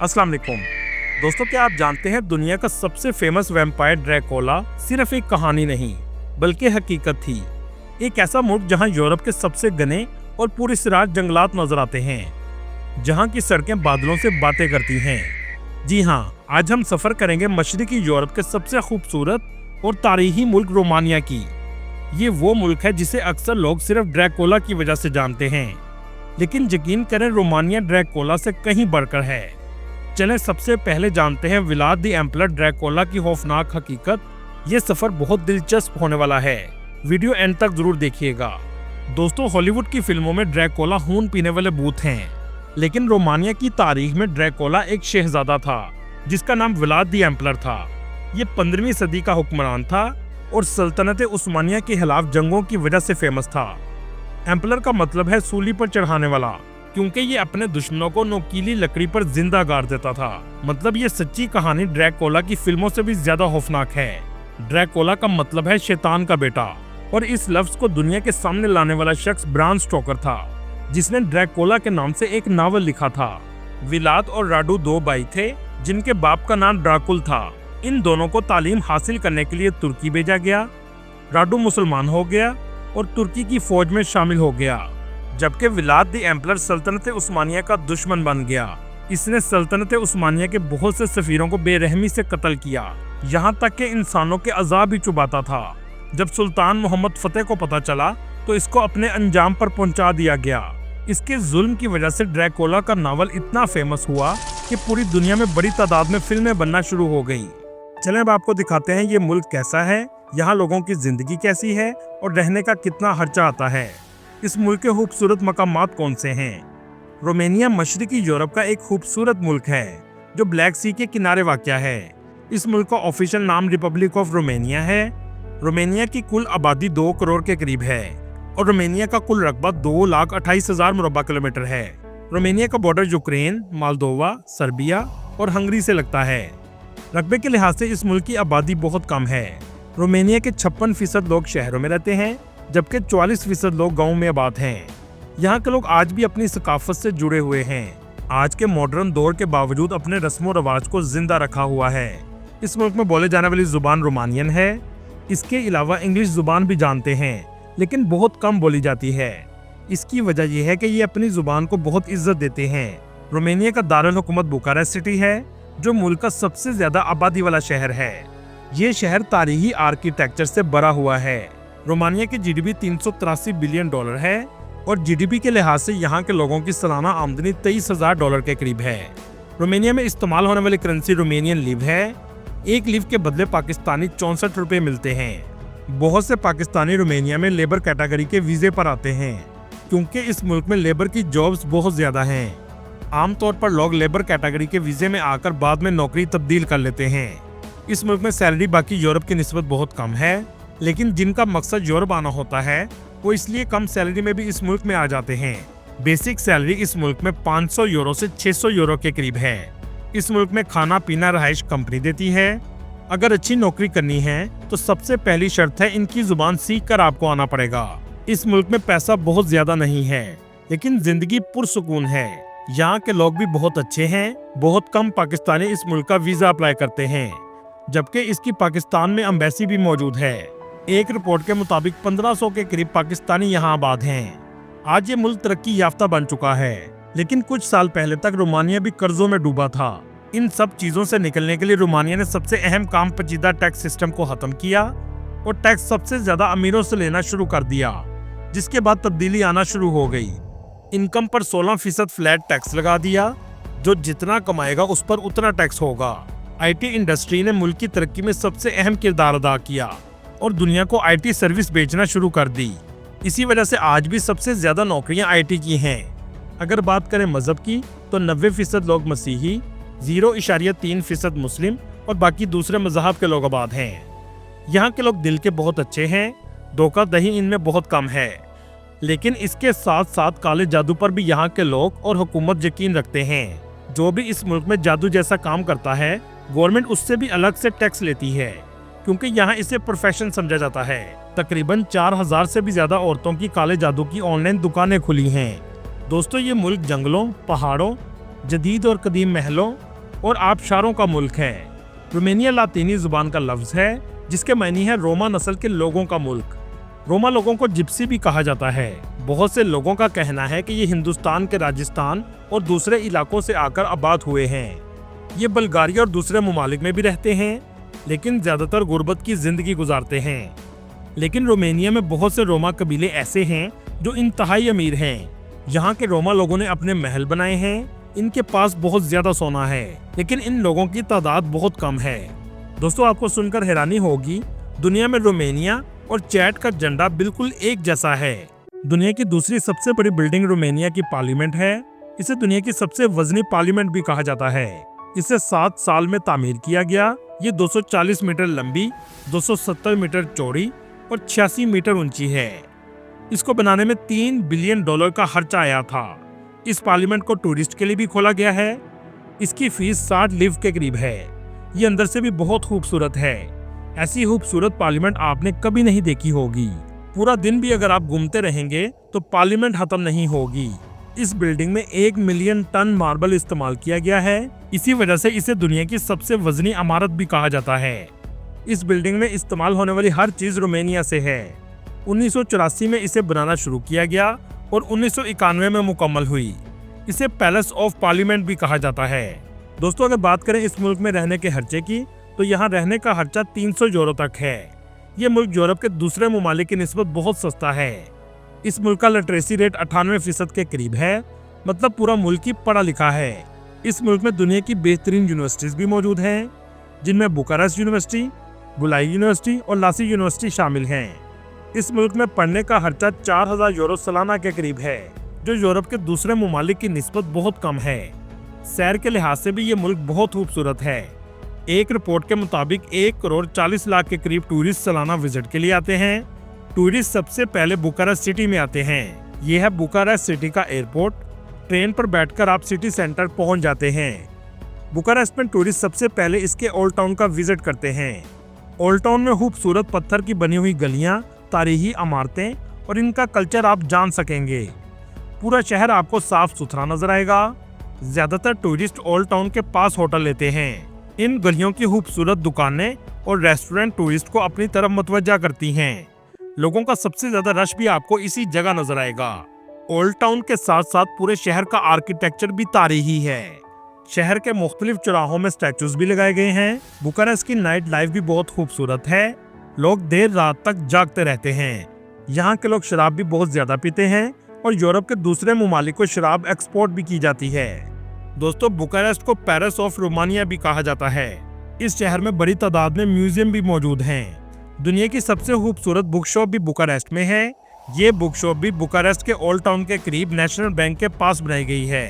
अस्सलाम वालेकुम दोस्तों, क्या आप जानते हैं दुनिया का सबसे फेमस वैम्पायर ड्रैकुला सिर्फ एक कहानी नहीं बल्कि हकीकत थी। एक ऐसा मुल्क जहां यूरोप के सबसे घने और पूरी सिराज जंगलात नजर आते हैं, जहां की सड़कें बादलों से बातें करती हैं। जी हां, आज हम सफर करेंगे मशरिकी यूरोप के सबसे खूबसूरत और तारीखी मुल्क रोमानिया की। ये वो मुल्क है जिसे अक्सर लोग सिर्फ ड्रैकुला की वजह से जानते हैं, लेकिन यकीन करें रोमानिया ड्रैकुला से कहीं बढ़कर है। चलें सबसे पहले जानते हैं व्लाद द एम्परर ड्रैकुला की खौफनाक हकीकत। ये सफर बहुत दिलचस्प होने वाला है, वीडियो एंड तक जरूर देखिएगा। दोस्तों, हॉलीवुड की फिल्मों में ड्रैकुला खून पीने वाले भूत हैं, लेकिन रोमानिया की तारीख में ड्रैकुला एक शहजादा था जिसका नाम व्लाद द एम्परर था। ये 15वीं सदी का हुक्मरान था और सल्तनत उस्मानिया के खिलाफ जंगों की वजह से फेमस था। एम्परर का मतलब है सूली पर चढ़ाने वाला, क्योंकि ये अपने दुश्मनों को नोकीली लकड़ी पर जिंदा गाड़ देता था। मतलब ये सच्ची कहानी ड्रैकुला की फिल्मों से भी ज्यादा खौफनाक है। ड्रैकुला का मतलब है शैतान का बेटा, और इस लफ्ज को दुनिया के सामने लाने वाला शख्स ब्राम स्टोकर था, जिसने ड्रैकुला के नाम से एक नावल लिखा था। व्लाद और राडू दो भाई थे जिनके बाप का नाम ड्राकुल था। इन दोनों को तालीम हासिल करने के लिए तुर्की भेजा गया। राडू मुसलमान हो गया और तुर्की की फौज में शामिल हो गया, जबकि व्लाद द एम्परर सल्तनत उस्मानिया का दुश्मन बन गया। इसने सल्तनत उस्मानिया के बहुत से सफीरों को बेरहमी से कत्ल किया, यहाँ तक कि इंसानों के अजाब भी चुबाता था। जब सुल्तान मोहम्मद फतेह को पता चला तो इसको अपने अंजाम पर पहुंचा दिया गया। इसके जुल्म की वजह से ड्रैकुला का नावल इतना फेमस हुआ कि पूरी दुनिया में बड़ी तादाद में फिल्में बनना शुरू हो गई। चलें अब आपको दिखाते हैं ये मुल्क कैसा है, यहाँ लोगों की जिंदगी कैसी है और रहने का कितना खर्चा आता है। इस मुल्क के खूबसूरत मकामात कौन से हैं? रोमानिया मशरिकी यूरोप का एक खूबसूरत मुल्क है जो ब्लैक सी के किनारे वाक़या है। इस मुल्क का ऑफिशियल नाम रिपब्लिक ऑफ रोमानिया है। रोमानिया की कुल आबादी 2 करोड़ के करीब है और रोमानिया का कुल रकबा 2,28,000 मुरब्बा किलोमीटर है। रोमानिया का बॉर्डर यूक्रेन, मोल्दोवा, सर्बिया और हंगरी से लगता है। रकबे के लिहाज से इस मुल्क की आबादी बहुत कम है। रोमानिया के 56% लोग शहरों में रहते हैं, जबकि 44% लोग गाँव में आबाद हैं। यहाँ के लोग आज भी अपनी सकाफत से जुड़े हुए हैं, आज के मॉडर्न दौर के बावजूद अपने रस्मो रवाज को जिंदा रखा हुआ है। इस मुल्क में बोले जाने वाली जुबान रोमानियन है। इसके अलावा इंग्लिश जुबान भी जानते हैं, लेकिन बहुत कम बोली जाती है। इसकी वजह यह है कि ये अपनी जुबान को बहुत इज्जत देते हैं। रोमानिया का दारुल हुकूमत बुखारेस्ट सिटी है, जो मुल्क का सबसे ज्यादा आबादी वाला शहर है। ये शहर तारीखी आर्किटेक्चर से भरा हुआ है। रोमानिया की जीडीपी $383 बिलियन है और जीडीपी के लिहाज से यहाँ के लोगों की सालाना आमदनी $23,000 के करीब है। रोमानिया में इस्तेमाल होने वाली करेंसी रोमानियन लीव है। एक लीव के बदले पाकिस्तानी 64 रुपए मिलते हैं। बहुत से पाकिस्तानी रोमानिया में लेबर कैटेगरी के वीजे पर आते हैं, क्योंकि इस मुल्क में लेबर की जॉब्स बहुत ज्यादा हैं। आमतौर पर लोग लेबर कैटेगरी के वीजे में आकर बाद में नौकरी तब्दील कर लेते हैं। इस मुल्क में सैलरी बाकी यूरोप की निस्बत बहुत कम है, लेकिन जिनका मकसद यूरोप आना होता है वो इसलिए कम सैलरी में भी इस मुल्क में आ जाते हैं। बेसिक सैलरी इस मुल्क में 500 यूरो से 600 यूरो के करीब है। इस मुल्क में खाना पीना रहाइश कंपनी देती है। अगर अच्छी नौकरी करनी है तो सबसे पहली शर्त है इनकी जुबान सीख कर आपको आना पड़ेगा। इस मुल्क में पैसा बहुत ज्यादा नहीं है, लेकिन जिंदगी पुरसुकून है। यहाँ के लोग भी बहुत अच्छे हैं। बहुत कम पाकिस्तानी इस मुल्क का वीजा अप्लाई करते हैं, जबकि इसकी पाकिस्तान में एम्बेसी भी मौजूद है। एक रिपोर्ट के मुताबिक 1500 के करीब पाकिस्तानी यहाँ आबाद हैं। आज ये मुल्क तरक्की याफ्ता बन चुका है, लेकिन कुछ साल पहले तक रोमानिया भी कर्जों में डूबा था। इन सब चीजों से निकलने के लिए रोमानिया ने सबसे अहम काम पेचीदा टैक्स सिस्टम को खत्म किया और टैक्स सबसे ज्यादा अमीरों से लेना शुरू कर दिया, जिसके बाद तब्दीली आना शुरू हो गई। इनकम पर 16% फ्लैट टैक्स लगा दिया। जो जितना कमाएगा उस पर उतना टैक्स होगा। IT इंडस्ट्री ने मुल्क की तरक्की में सबसे अहम किरदार अदा किया और दुनिया को IT सर्विस बेचना शुरू कर दी। इसी वजह से आज भी सबसे ज्यादा नौकरियां IT की हैं। अगर बात करें मजहब की तो 90% लोग मसीही, 0.3% मुस्लिम और बाकी दूसरे मजहब के लोग आबाद हैं। यहाँ के लोग दिल के बहुत अच्छे हैं, धोखाधड़ी इनमें बहुत कम है। लेकिन इसके साथ साथ काले जादू पर भी यहाँ के लोग और हुकूमत यकीन रखते हैं। जो भी इस मुल्क में जादू जैसा काम करता है, गवर्नमेंट उससे भी अलग से टैक्स लेती है, क्योंकि यहाँ इसे प्रोफेशन समझा जाता है। तकरीबन 4000 से भी ज्यादा औरतों की काले जादू की ऑनलाइन दुकानें खुली हैं। दोस्तों, ये मुल्क जंगलों, पहाड़ों, जदीद और कदीम महलों और आबशारों का मुल्क है। रोमानिया लातीनी जुबान का लफ्ज है जिसके मायने है रोमा नस्ल के लोगों का मुल्क। रोमा लोगों को जिप्सी भी कहा जाता है। बहुत से लोगों का कहना है कि ये हिंदुस्तान के राजस्थान और दूसरे इलाकों से आकर आबाद हुए हैं। ये बल्गारिया और दूसरे ममालिक में भी रहते हैं, लेकिन ज्यादातर गुर्बत की जिंदगी गुजारते हैं। लेकिन रोमानिया में बहुत से रोमा कबीले ऐसे हैं जो इंतहाई अमीर हैं। यहाँ के रोमा लोगों ने अपने महल बनाए हैं। इनके पास बहुत ज्यादा सोना है, लेकिन इन लोगों की तादाद बहुत कम है। दोस्तों, आपको सुनकर हैरानी होगी, दुनिया में रोमानिया और चैट का झंडा बिल्कुल एक जैसा है। दुनिया की दूसरी सबसे बड़ी बिल्डिंग रोमानिया की पार्लियामेंट है। इसे दुनिया की सबसे वजनी पार्लियामेंट भी कहा जाता है। इसे 7 साल में तामीर किया गया। ये 240 मीटर लंबी, 270 मीटर चौड़ी और 86 मीटर ऊंची है। इसको बनाने में $3 बिलियन का खर्चा आया था। इस पार्लियामेंट को टूरिस्ट के लिए भी खोला गया है। इसकी फीस 60 लिव के करीब है। ये अंदर से भी बहुत खूबसूरत है। ऐसी खूबसूरत पार्लियामेंट आपने कभी नहीं देखी होगी। पूरा दिन भी अगर आप घूमते रहेंगे तो पार्लियामेंट खत्म नहीं होगी। इस बिल्डिंग में 1 मिलियन टन मार्बल इस्तेमाल किया गया है। इसी वजह से इसे दुनिया की सबसे वजनी इमारत भी कहा जाता है। इस बिल्डिंग में इस्तेमाल होने वाली हर चीज रोमानिया से है। 1984 में इसे बनाना शुरू किया गया और 1991 में मुकम्मल हुई। इसे पैलेस ऑफ पार्लियामेंट भी कहा जाता है। दोस्तों, अगर बात करें इस मुल्क में रहने के खर्चे की, तो यहाँ रहने का खर्चा 300 यूरो तक है। ये मुल्क यूरोप के दूसरे ममालिक की निस्बत बहुत सस्ता है। इस मुल्क का लिटरेसी रेट 98% के करीब है, मतलब पूरा मुल्क ही पढ़ा लिखा है। इस मुल्क में दुनिया की बेहतरीन यूनिवर्सिटीज भी मौजूद हैं, जिनमें बुकारेस्ट यूनिवर्सिटी, बुलाई यूनिवर्सिटी और लासी यूनिवर्सिटी शामिल हैं। इस मुल्क में पढ़ने का खर्चा 4000 यूरो सालाना के करीब है, जो यूरोप के दूसरे ममालिक की निस्बत बहुत कम है। सैर के लिहाज से भी ये मुल्क बहुत खूबसूरत है। एक रिपोर्ट के मुताबिक 1 करोड़ 40 लाख के करीब टूरिस्ट सालाना विजिट के लिए आते हैं। टूरिस्ट सबसे पहले बुकारेस्ट सिटी में आते हैं। यह है बुकारेस्ट सिटी का एयरपोर्ट। ट्रेन पर बैठकर आप सिटी सेंटर पहुंच जाते हैं। बुकारेस्ट में टूरिस्ट सबसे पहले इसके ओल्ड टाउन का विजिट करते हैं। ओल्ड टाउन में खूबसूरत पत्थर की बनी हुई गलियां, तारीखी इमारतें और इनका कल्चर आप जान सकेंगे। पूरा शहर आपको साफ सुथरा नजर आएगा। ज्यादातर टूरिस्ट ओल्ड टाउन के पास होटल लेते हैं। इन गलियों की खूबसूरत दुकानें और रेस्टोरेंट टूरिस्ट को अपनी तरफ मुतवज्जा करती हैं। लोगों का सबसे ज्यादा रश भी आपको इसी जगह नजर आएगा। ओल्ड टाउन के साथ साथ पूरे शहर का आर्किटेक्चर भी तारीखी है। शहर के मुख्तलिफ चौराहों में स्टैचूज भी लगाए गए हैं। बुकारेस्ट की नाइट लाइफ भी बहुत खूबसूरत है। लोग देर रात तक जागते रहते हैं। यहाँ के लोग शराब भी बहुत ज्यादा पीते हैं और यूरोप के दूसरे ममालिक को शराब एक्सपोर्ट भी की जाती है। दोस्तों, बुकारेस्ट को पेरिस ऑफ रोमानिया भी कहा जाता है। इस शहर में बड़ी तादाद में म्यूजियम भी मौजूद हैं। दुनिया की सबसे खूबसूरत बुक शॉप भी बुकारेस्ट में है। ये बुक शॉप भी बुकारेस्ट के ओल्ड टाउन के करीब नेशनल बैंक के पास बनाई गई है।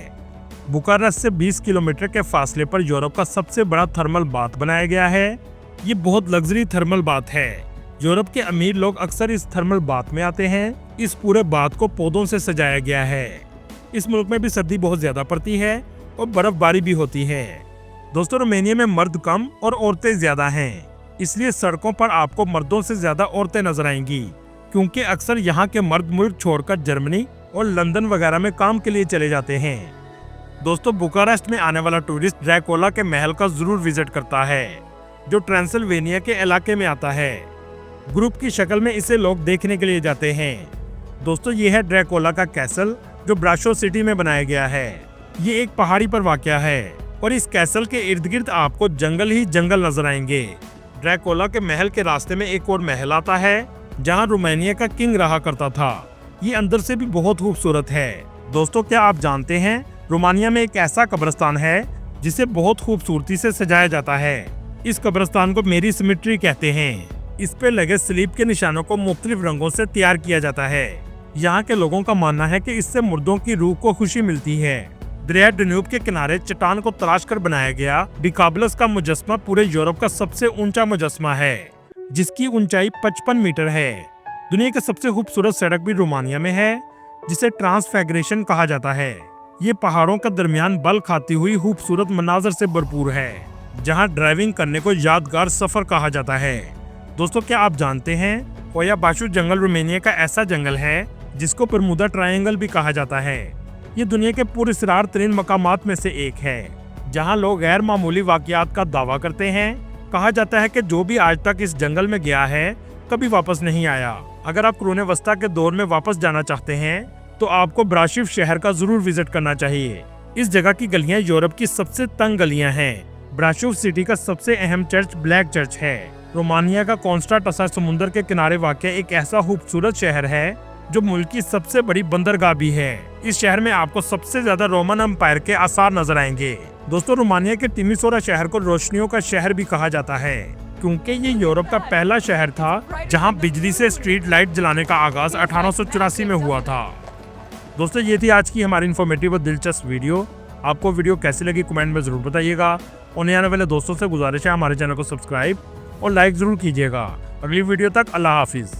बुकारेस्ट से 20 किलोमीटर के फासले पर यूरोप का सबसे बड़ा थर्मल बाथ बनाया गया है। ये बहुत लग्जरी थर्मल बाथ है। यूरोप के अमीर लोग अक्सर इस थर्मल बाथ में आते हैं। इस पूरे बाथ को पौधों से सजाया गया है। इस मुल्क में भी सर्दी बहुत ज्यादा पड़ती है और बर्फबारी भी होती है। दोस्तों, रोमानिया में मर्द कम और औरतें ज्यादा हैं, इसलिए सड़कों पर आपको मर्दों से ज्यादा औरतें नजर आएंगी, क्योंकि अक्सर यहाँ के मर्द मुल्क छोड़कर जर्मनी और लंदन वगैरह में काम के लिए चले जाते हैं। दोस्तों, बुकारेस्ट में आने वाला टूरिस्ट ड्रैकोला के महल का जरूर विजिट करता है, जो ट्रांसिल्वेनिया के इलाके में आता है। ग्रुप की शक्ल में इसे लोग देखने के लिए जाते हैं। दोस्तों, ये है ड्रैकोला का कैसल, जो ब्राशो सिटी में बनाया गया है। ये एक पहाड़ी पर वाक़या है और इस कैसल के इर्द गिर्द आपको जंगल ही जंगल नजर आएंगे। ड्रैकोला के महल के रास्ते में एक और महल आता है, जहां रोमानिया का किंग रहा करता था। ये अंदर से भी बहुत खूबसूरत है। दोस्तों, क्या आप जानते हैं, रोमानिया में एक ऐसा कब्रिस्तान है जिसे बहुत खूबसूरती से सजाया जाता है। इस कब्रिस्तान को मेरी सिमेट्री कहते हैं। इस पे लगे स्लीब के निशानों को मुख्तलिफ रंगों से तैयार किया जाता है। यहाँ के लोगों का मानना है कि इससे मुर्दों की रूह को खुशी मिलती है। दरिया डन्यूब के किनारे चट्टान को तराश कर बनाया गया डिकाबलस का मुजस्मा पूरे यूरोप का सबसे ऊंचा मुजस्मा है, जिसकी ऊंचाई 55 मीटर है। दुनिया की सबसे खूबसूरत सड़क भी रोमानिया में है, जिसे ट्रांसफिगरेशन कहा जाता है। ये पहाड़ों के दरमियान बल खाती हुई खूबसूरत मनाजर से भरपूर है, जहाँ ड्राइविंग करने को यादगार सफर कहा जाता है। दोस्तों, क्या आप जानते हैं, होया बाशु जंगल रोमानिया का ऐसा जंगल है जिसको बरमूदा ट्रायंगल भी कहा जाता है। ये दुनिया के पुरअसरार तरीन मकामात में से एक है। जहां लोग गैर मामूली वाकयात का दावा करते हैं। कहा जाता है कि जो भी आज तक इस जंगल में गया है कभी वापस नहीं आया। अगर आप कुरून वस्ता के दौर में वापस जाना चाहते हैं तो आपको ब्राशिव शहर का जरूर विजिट करना चाहिए। इस जगह की गलियां यूरोप की सबसे तंग गलियां हैं। ब्राशिव सिटी का सबसे अहम चर्च ब्लैक चर्च है। रोमानिया का कॉन्स्टांटा समुद्र के किनारे वाक़ एक ऐसा खूबसूरत शहर है जो मुल्क की सबसे बड़ी बंदरगाह भी है। इस शहर में आपको सबसे ज्यादा रोमन एम्पायर के आसार नजर आएंगे। दोस्तों, रोमानिया के तिमिसोरा शहर को रोशनियों का शहर भी कहा जाता है, क्योंकि ये यूरोप का पहला शहर था जहां बिजली से स्ट्रीट लाइट जलाने का आगाज 1884 में हुआ था। दोस्तों, ये थी आज की हमारी इन्फॉर्मेटिव और दिलचस्प वीडियो। आपको वीडियो कैसी लगी कमेंट में जरूर बताइएगा और नए आने वाले दोस्तों से गुजारिश है हमारे चैनल को सब्सक्राइब और लाइक जरूर कीजिएगा। अगली वीडियो तक अल्लाह हाफिज।